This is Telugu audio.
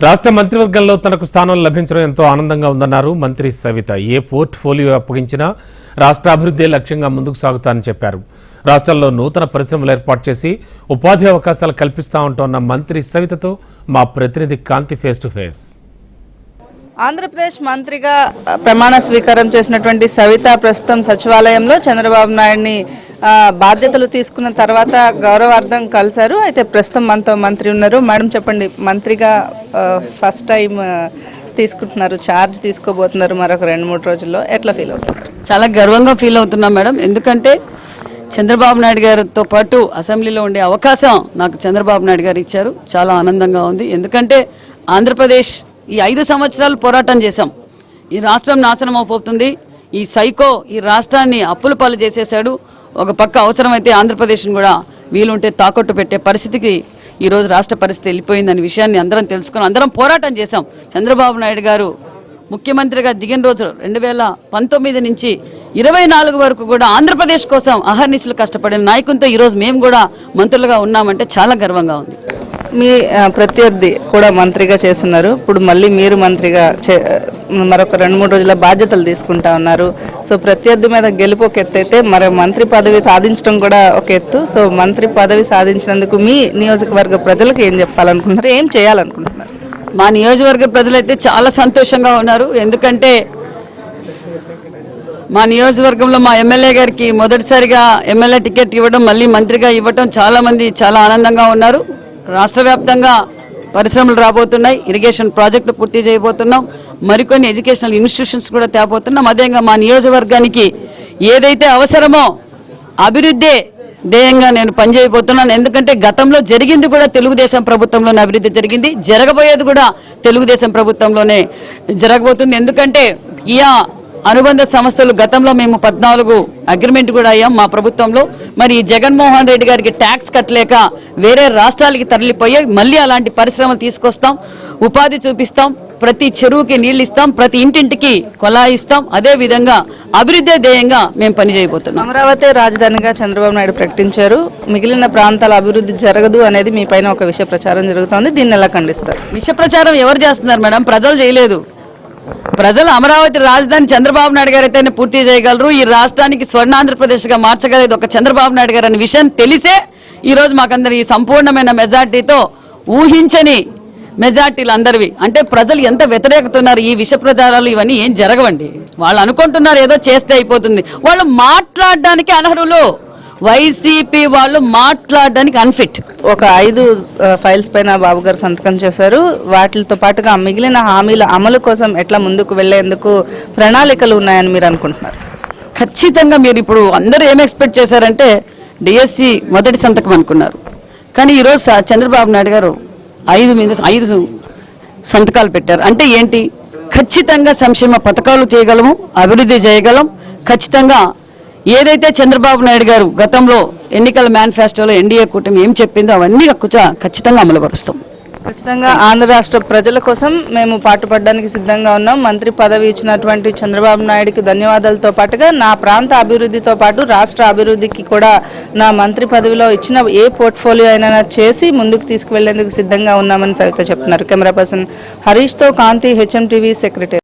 రాష్ట్ర మంత్రివర్గంలో తనకు స్థానం లభించడం ఎంతో ఆనందంగా ఉందన్నారు మంత్రి సవిత. ఏ పోర్ట్ఫోలియో అప్పగించినా రాష్ట్ర అభివృద్ధి లక్ష్యంగా ముందుకు సాగుతానని చెప్పారు. రాష్ట్రంలో నూతన పరిశ్రమలు ఏర్పాటు చేసి ఉపాధి అవకాశాలు కల్పిస్తా ఉంటోన్న మంత్రి సవితతో మా ప్రతినిధి కాంతి ఫేస్ టు ఫేస్. ఆంధ్రప్రదేశ్ మంత్రిగా ప్రమాణ స్వీకారం చేసినటువంటి సవిత ప్రస్తుతం సచివాలయంలో చంద్రబాబు నాయుడిని బాధ్యతలు తీసుకున్న తర్వాత గౌరవార్థం కలిశారు. అయితే ప్రస్తుతం మనతో మంత్రి ఉన్నారు. మేడం చెప్పండి, మంత్రిగా ఫస్ట్ టైం తీసుకుంటున్నారు, ఛార్జ్ తీసుకోబోతున్నారు మరొక 2-3 రోజుల్లో, ఎట్లా ఫీల్ అవుతున్నారు? చాలా గర్వంగా ఫీల్ అవుతున్నాం మేడం. ఎందుకంటే చంద్రబాబు నాయుడు గారితో పాటు అసెంబ్లీలో ఉండే అవకాశం నాకు చంద్రబాబు నాయుడు గారు ఇచ్చారు. చాలా ఆనందంగా ఉంది. ఎందుకంటే ఆంధ్రప్రదేశ్ ఈ 5 సంవత్సరాలు పోరాటం చేశాం. ఈ రాష్ట్రం నాశనం అయిపోతుంది, ఈ సైకో ఈ రాష్ట్రాన్ని అప్పుల పాలు చేసేశాడు. ఒక పక్క అవసరమైతే ఆంధ్రప్రదేశ్ని కూడా వీలుంటే తాకట్టు పెట్టే పరిస్థితికి ఈరోజు రాష్ట్ర పరిస్థితి వెళ్ళిపోయిందనే విషయాన్ని అందరం తెలుసుకుని అందరం పోరాటం చేశాం. చంద్రబాబు నాయుడు గారు ముఖ్యమంత్రిగా దిగిన రోజు 2019 నుంచి 24 వరకు కూడా ఆంధ్రప్రదేశ్ కోసం అహర్నిశలు కష్టపడిన నాయకునితో ఈరోజు మేము కూడా మంత్రులుగా ఉన్నామంటే చాలా గర్వంగా ఉంది. మీ ప్రత్యర్థి కూడా మంత్రిగా చేస్తున్నారు, ఇప్పుడు మళ్ళీ మీరు మంత్రిగా మరొక 2-3 రోజుల బాధ్యతలు తీసుకుంటా ఉన్నారు. సో ప్రత్యర్థి మీద గెలుపు ఒక ఎత్తు అయితే మరి మంత్రి పదవి సాధించడం కూడా ఒక ఎత్తు. సో మంత్రి పదవి సాధించినందుకు మీ నియోజకవర్గ ప్రజలకు ఏం చెప్పాలనుకుంటున్నారు, ఏం చేయాలనుకుంటున్నారు? మా నియోజకవర్గ ప్రజలైతే చాలా సంతోషంగా ఉన్నారు. ఎందుకంటే మా నియోజకవర్గంలో మా ఎమ్మెల్యే గారికి మొదటిసారిగా ఎమ్మెల్యే టికెట్ ఇవ్వడం, మళ్ళీ మంత్రిగా ఇవ్వడం చాలా మంది చాలా ఆనందంగా ఉన్నారు. రాష్ట్ర వ్యాప్తంగా పరిశ్రమలు రాబోతున్నాయి, ఇరిగేషన్ ప్రాజెక్టులు పూర్తి చేయబోతున్నాం, మరికొన్ని ఎడ్యుకేషనల్ ఇన్స్టిట్యూషన్స్ కూడా తేబోతున్నాం. అదేవిధంగా మా నియోజకవర్గానికి ఏదైతే అవసరమో అభివృద్ధి ధ్యేయంగా నేను పనిచేయబోతున్నాను. ఎందుకంటే గతంలో జరిగింది కూడా తెలుగుదేశం ప్రభుత్వంలోనే అభివృద్ధి జరిగింది, జరగబోయేది కూడా తెలుగుదేశం ప్రభుత్వంలోనే జరగబోతుంది. ఎందుకంటే కియా అనుబంధ సంస్థలు గతంలో మేము 14 అగ్రిమెంట్ కూడా అయ్యాం మా ప్రభుత్వంలో. మరి జగన్మోహన్ రెడ్డి గారికి ట్యాక్స్ కట్టలేక వేరే రాష్ట్రాలకి తరలిపోయాయి. మళ్ళీ అలాంటి పరిశ్రమలు తీసుకొస్తాం, ఉపాధి చూపిస్తాం, ప్రతి చెరువుకి నీళ్ళు ఇస్తాం, ప్రతి ఇంటింటికి కొలాయి ఇస్తాం. అదే విధంగా అభివృద్ధి ధ్యేయంగా మేము పనిచేయబోతున్నాం. అమరావతి రాజధానిగా చంద్రబాబు నాయుడు ప్రకటించారు, మిగిలిన ప్రాంతాల అభివృద్ధి జరగదు అనేది మీ పైన ఒక విష ప్రచారం జరుగుతోంది, దీన్ని ఎలా ఖండిస్తారు? విష ప్రచారం ఎవరు చేస్తున్నారు మేడం? ప్రజలు చేయలేదు. ప్రజలు అమరావతి రాజధాని చంద్రబాబు నాయుడు గారు అయితేనే పూర్తి చేయగలరు, ఈ రాష్ట్రానికి స్వర్ణాంధ్రప్రదేశ్గా మార్చగలదు ఒక చంద్రబాబు నాయుడు గారు అనే విషయం తెలిసే ఈరోజు మాకందరి ఈ సంపూర్ణమైన మెజార్టీతో ఊహించని మెజార్టీలు అందరివి. అంటే ప్రజలు ఎంత వ్యతిరేకతున్నారు, ఈ విష ప్రచారాలు ఇవన్నీ ఏం జరగవండి. వాళ్ళు అనుకుంటున్నారు ఏదో చేస్తే అయిపోతుంది. వాళ్ళు మాట్లాడడానికి అనర్హులు, వైసీపీ వాళ్ళు మాట్లాడడానికి అన్ఫిట్. ఒక 5 ఫైల్స్ పైన బాబు గారు సంతకం చేశారు. వాటితో పాటుగా మిగిలిన హామీల అమలు కోసం ఎట్లా ముందుకు వెళ్లేందుకు ప్రణాళికలు ఉన్నాయని మీరు అనుకుంటున్నారు? ఖచ్చితంగా మీరు ఇప్పుడు అందరూ ఏం ఎక్స్పెక్ట్ చేశారంటే డిఎస్సి మొదటి సంతకం అనుకున్నారు, కానీ ఈరోజు చంద్రబాబు నాయుడు గారు 5 సంతకాలు పెట్టారు. అంటే ఏంటి? ఖచ్చితంగా సంక్షేమ పథకాలు చేయగలము, అభివృద్ధి చేయగలం. ఖచ్చితంగా ఏదైతే చంద్రబాబు నాయుడు గారు గతంలో ఎన్నికల మేనిఫెస్టోలో ఎన్డీఏ కూటమి ఏం చెప్పిందో అవన్నీ ఖచ్చితంగా అమలుపరుస్తాం. ఖచ్చితంగా ఆంధ్ర రాష్ట్ర ప్రజల కోసం మేము పాటుపడడానికి సిద్ధంగా ఉన్నాం. మంత్రి పదవి ఇచ్చినటువంటి చంద్రబాబు నాయుడుకి ధన్యవాదాలతో పాటుగా నా ప్రాంత అభివృద్ధితో పాటు రాష్ట్ర అభివృద్ధికి కూడా నా మంత్రి పదవిలో ఇచ్చిన ఏ పోర్ట్ఫోలియో అయినా చేసి ముందుకు తీసుకువెళ్లేందుకు సిద్ధంగా ఉన్నామని సవిత చెప్తున్నారు. కెమెరా పర్సన్ హరీష్తో కాంతి, HM TV సెక్రటరీ.